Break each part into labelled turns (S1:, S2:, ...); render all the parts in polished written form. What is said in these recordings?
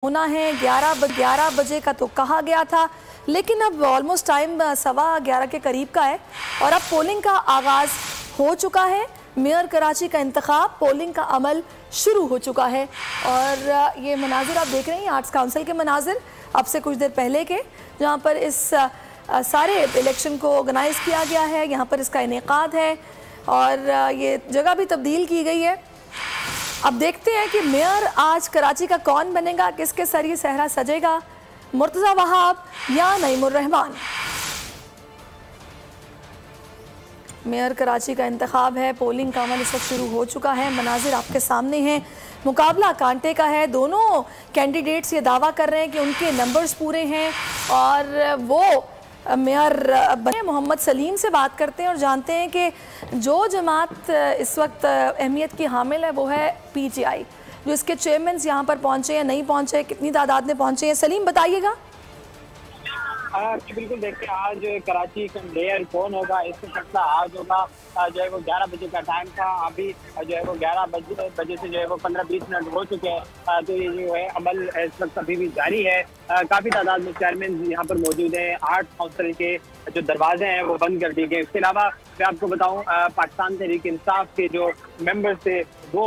S1: होना है 11 बजे का तो कहा गया था, लेकिन अब ऑलमोस्ट टाइम 11:15 के करीब का है और अब पोलिंग का आगाज़ हो चुका है। मेयर कराची का इंतखाब, पोलिंग का अमल शुरू हो चुका है और ये मनाजिर आप देख रहे हैं आर्ट्स काउंसिल के मनाजिर अब से कुछ देर पहले के, जहाँ पर इस सारे इलेक्शन को ऑर्गेनाइज़ किया गया है। यहाँ पर इसका इनेकाद है और ये जगह भी तब्दील की गई है। अब देखते हैं कि मेयर आज कराची का कौन बनेगा, किसके सर ये सहरा सजेगा, मुर्तज़ा वहाब या नईमुर रहमान। मेयर कराची का इंतखाब है, पोलिंग का अमल इस वक्त शुरू हो चुका है। मनाजिर आपके सामने हैं, मुकाबला कांटे का है। दोनों कैंडिडेट्स ये दावा कर रहे हैं कि उनके नंबर्स पूरे हैं और वो मेयर बने। मोहम्मद सलीम से बात करते हैं और जानते हैं कि जो जमात इस वक्त अहमियत की हामिल है वो है PTI, जो इसके चेयरमैन यहाँ पर पहुँचे या नहीं पहुँचे, कितनी तादाद में पहुँचे हैं, सलीम बताइएगा।
S2: बिल्कुल देखते हैं आज कराची का मेयर कौन होगा, इसका फैसला आज होगा। जो है वो 11 बजे का टाइम था, अभी जो है वो 11 बजे से जो है वो 15-20 मिनट हो चुके हैं। तो ये जो है अमल इस वक्त अभी भी जारी है। काफ़ी तादाद में चेयरमैन यहाँ पर मौजूद हैं। 8 काउंसिल के जो दरवाजे हैं वो बंद कर दिए गए। इसके अलावा मैं आपको बताऊँ पाकिस्तान तहरीक इंसाफ के जो मेंबर्स थे वो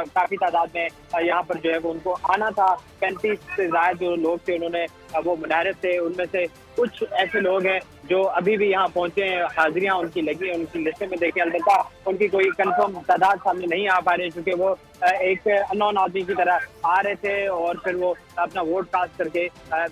S2: काफ़ी तादाद में यहाँ पर जो है वो उनको आना था। 35 से ज़्यादा जो लोग थे उन्होंने वो मुनारिफ थे। उनमें से कुछ ऐसे लोग हैं जो अभी भी यहाँ पहुंचे हैं, हाजिरियां उनकी लगी हैं, उनकी लिस्ट में देखें। अलबत्ता उनकी कोई कंफर्म तादाद सामने नहीं आ पा रही, क्योंकि वो एक अननोन आदमी की तरह आ रहे थे और फिर वो अपना वोट कास्ट करके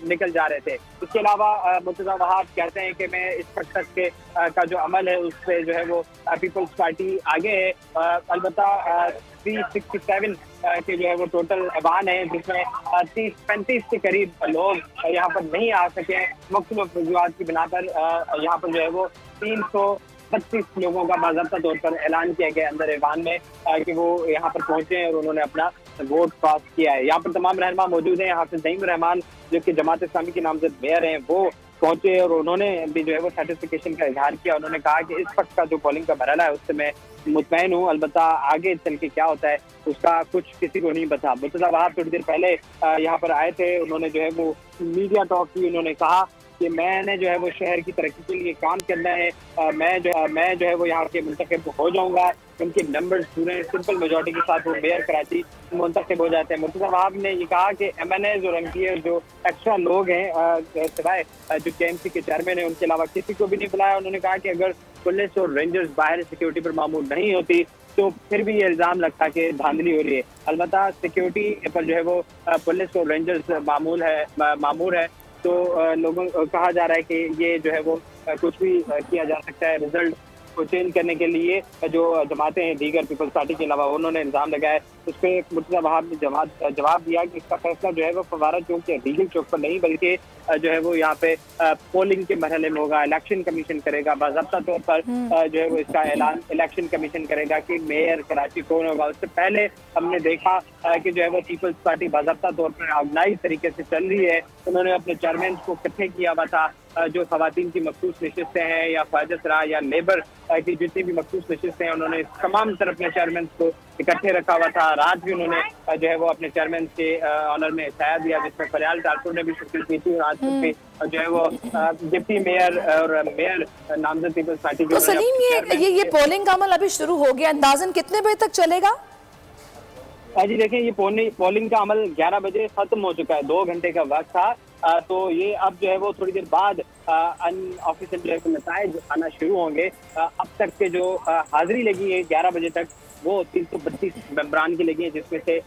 S2: निकल जा रहे थे। इसके अलावा मुर्तज़ा वहाब कहते हैं कि मैं इस वक्त तक के का जो अमल है उस पर जो है वो पीपल्स पार्टी आगे है। अलबत्ता 367 के जो है वो टोटल अवान है, जिसमें 30-35 के करीब लोग यहाँ पर नहीं आ सके। मुख्तलिफ वजूहात की बिना पर यहाँ पर जो है वो 332 लोगों का बाज़ाब्ता तौर पर ऐलान किया गया अंदर ऐवान में कि वो यहाँ पर पहुंचे हैं और उन्होंने अपना वोट कास्ट किया है। यहाँ पर तमाम रहनुमा मौजूद हैं। हाफिज नईमुर रहमान जो कि जमात इस्लामी के नामजद मेयर हैं वो पहुंचे और उन्होंने भी जो है वो सर्टिफिकेशन का इजहार किया। उन्होंने कहा कि इस वक्त का जो पोलिंग का मरहला है उससे मैं मुतमईन हूँ, अलबत्ता आगे चल के क्या होता है उसका कुछ किसी को नहीं पता। मुर्तज़ा वहाब थोड़ी देर पहले यहाँ पर आए थे, उन्होंने जो है वो मीडिया टॉक की। उन्होंने कहा कि मैंने जो है वो शहर की तरक्की के लिए काम करना है, मैं जो है वो यहाँ के मुंतखब हो जाऊँगा। उनके नंबर्स पूरे सिंपल मेजॉरिटी के साथ वो मेयर कराची मुंतखब हो जाते हैं। मुर्तज़ा वहाब ने ये कहा कि MNAs और MPs जो एक्स्ट्रा लोग हैं सिवाय जो KMC के चेयरमैन हैं उनके अलावा किसी को भी नहीं बुलाया। उन्होंने कहा कि अगर पुलिस और रेंजर्स बाहर सिक्योरिटी पर मामूल नहीं होती तो फिर भी ये इल्ज़ाम लगता कि धांधली हो रही है। अलबत्ता सिक्योरिटी पर जो है वो पुलिस और रेंजर्स मामूर है, तो लोगों कहा जा रहा है कि ये जो है वो कुछ भी किया जा सकता है। रिजल्ट को चेंज करने के लिए जो जमातें हैं दीगर पीपल्स पार्टी के अलावा उन्होंने इल्ज़ाम लगाया। उस पर मुर्तज़ा वहाब ने जवाब दिया कि इसका फैसला जो है वो फवारा चौक या रीगल चौक पर नहीं बल्कि जो है वो यहाँ पे पोलिंग के मरहले में होगा। इलेक्शन कमीशन करेगा, बाज़ाब्ता तौर पर जो है वो इसका ऐलान इलेक्शन कमीशन करेगा कि मेयर कराची कौन होगा। उससे पहले हमने देखा कि जो है वो पीपल्स पार्टी बाज़ाब्ता तौर पर ऑर्गेनाइज तरीके से चल रही है। उन्होंने अपने चेयरमैन को इकट्ठे किया हुआ था। जो खवातीन की मखसूस नशिस्तें हैं या ख्वाजा सरा या लेबर की जितनी भी मखसूस नशिस्तें हैं उन्होंने तमाम तरफ अपने चेयरमैन को इकट्ठे रखा हुआ था। रात भी उन्होंने जो है वो अपने चेयरमैन के ऑनर में साया दिया, जिसमें फरियाल ठाकुर ने भी शिरकत की थी। और आज जो है वो डिप्टी मेयर और मेयर नामजद पीपल्स पार्टी के।
S1: तो सलीम ये पोलिंग का अमल अभी शुरू हो गया, अंदाजन कितने बजे तक चलेगा?
S2: जी देखें, ये पोलिंग का अमल 11 बजे खत्म हो चुका है, 2 घंटे का वक्त था। तो ये अब जो है वो थोड़ी देर बाद अनऑफिशियल जो है नताइज आना शुरू होंगे। अब तक के जो हाजिरी लगी है 11 बजे तक वो 332 मेंबरान की लगी है, जिसमें से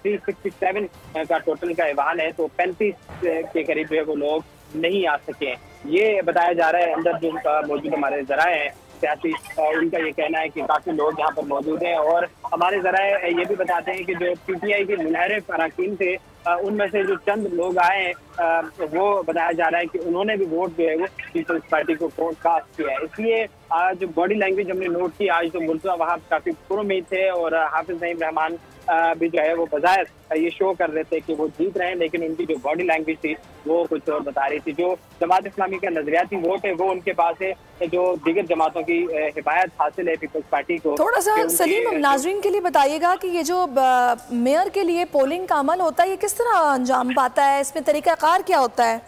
S2: 367 का टोटल का ऐवान है। तो 35 के करीब जो है वो लोग नहीं आ सके। ये बताया जा रहा है अंदर जो मौजूद हमारे जराए हैं सियासी, उनका ये कहना है कि काफ़ी लोग यहाँ पर मौजूद हैं। और हमारे जराए ये भी बताते हैं कि जो PTI के मुनहरिफ अरकान थे उनमें से जो चंद लोग आए हैं वो बताया जा रहा है कि उन्होंने भी वोट जो है वो पीपल्स पार्टी को कास्ट किया है। इसलिए आज बॉडी लैंग्वेज हमने नोट की, आज तो मुर्तज़ा वहाब काफ़ी पुरुमीद थे और हाफिज नईम रहमान भी जो है वो बज़ाहिर ये शो कर रहे थे कि वो जीत रहे हैं, लेकिन उनकी जो बॉडी लैंग्वेज थी वो कुछ और बता रही थी। जो जमात इस्लामी का नजरियाती वोट है वो उनके पास है, जो दीगर जमातों की हिमायत हासिल है पीपल्स पार्टी को।
S1: थोड़ा सा सलीम नाजरीन के लिए बताइएगा कि ये जो मेयर के लिए पोलिंग का अमल होता है ये किस तरह अंजाम पाता है, इसमें तरीकाकार क्या होता है?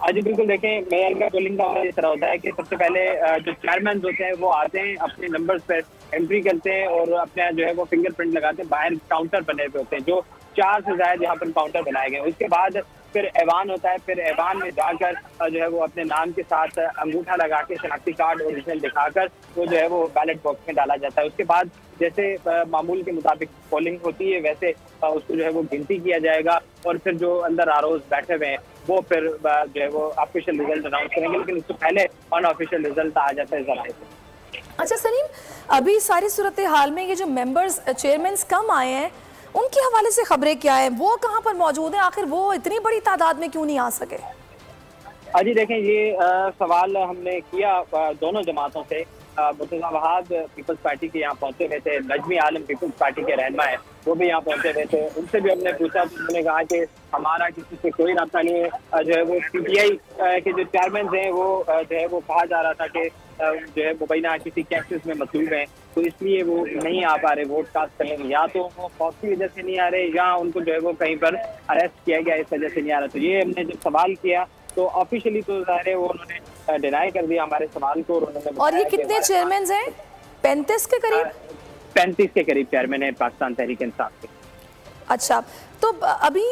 S2: जी बिल्कुल, देखें मेयर का पोलिंग का इस तरह होता है कि सबसे पहले जो चेयरमैन होते हैं वो आते हैं, अपने नंबर्स पर एंट्री करते हैं और अपने जो है वो फिंगरप्रिंट लगाते हैं। बाहर काउंटर बने हुए होते हैं, जो 4 से ज्यादा यहाँ पर काउंटर बनाए गए। उसके बाद फिर ऐवान होता है, फिर ऐवान में जाकर जो है वो अपने नाम के साथ अंगूठा लगा के शनाख्ती कार्ड ओरिजिनल दिखाकर वो जो है वो बैलेट बॉक्स में डाला जाता है। उसके बाद जैसे मामूल के मुताबिक पोलिंग होती है वैसे उसको जो है वो गिनती किया जाएगा और फिर जो अंदर आरओज बैठे हुए हैं वो फिर जो है वो ऑफिशियल रिजल्ट अनाउंस करेंगे, लेकिन उससे पहले अनऑफिशियल रिजल्ट आ जाता है जराये से।
S1: अच्छा सलीम, अभी सारी सूरत हाल में ये जो मेंबर्स चेयरमैन कम आए हैं उनके हवाले से खबरें क्या है, वो कहाँ पर मौजूद हैं, आखिर वो इतनी बड़ी तादाद में क्यों नहीं आ सके?
S2: जी देखें, ये सवाल हमने किया दोनों जमातों से। मुर्तज़ा वहाब पीपल्स पार्टी के यहाँ पहुंचे हुए थे, नजमी आलम पीपल्स पार्टी के रहनुमा है वो भी यहाँ पहुंचे हुए थे। उनसे भी हमने पूछा तो उन्होंने कहा कि हमारा किसी से कोई रब्ता नहीं है। जो है वो PTI के जो चेयरमैन हैं वो जो है वो कहा जा रहा था कि जो है मुबैना किसी केसेस में मसलूब हैं, तो इसलिए वो नहीं आ पा रहे वोट कास्ट करने। या तो वो खौफ की वजह से नहीं आ रहे या उनको जो है वो कहीं पर अरेस्ट किया गया इस वजह से नहीं आ रहा। तो ये हमने जब सवाल किया तो ऑफिशियली तो ज़ाहिर है वो उन्होंने डिनाई कर दिया हमारे सवाल को।
S1: और ये कितने चेयरमैन हैं? 35 के करीब?
S2: 35 के करीब चेयरमैन है पाकिस्तान तहरीक इंसाफ के।
S1: अच्छा, तो अभी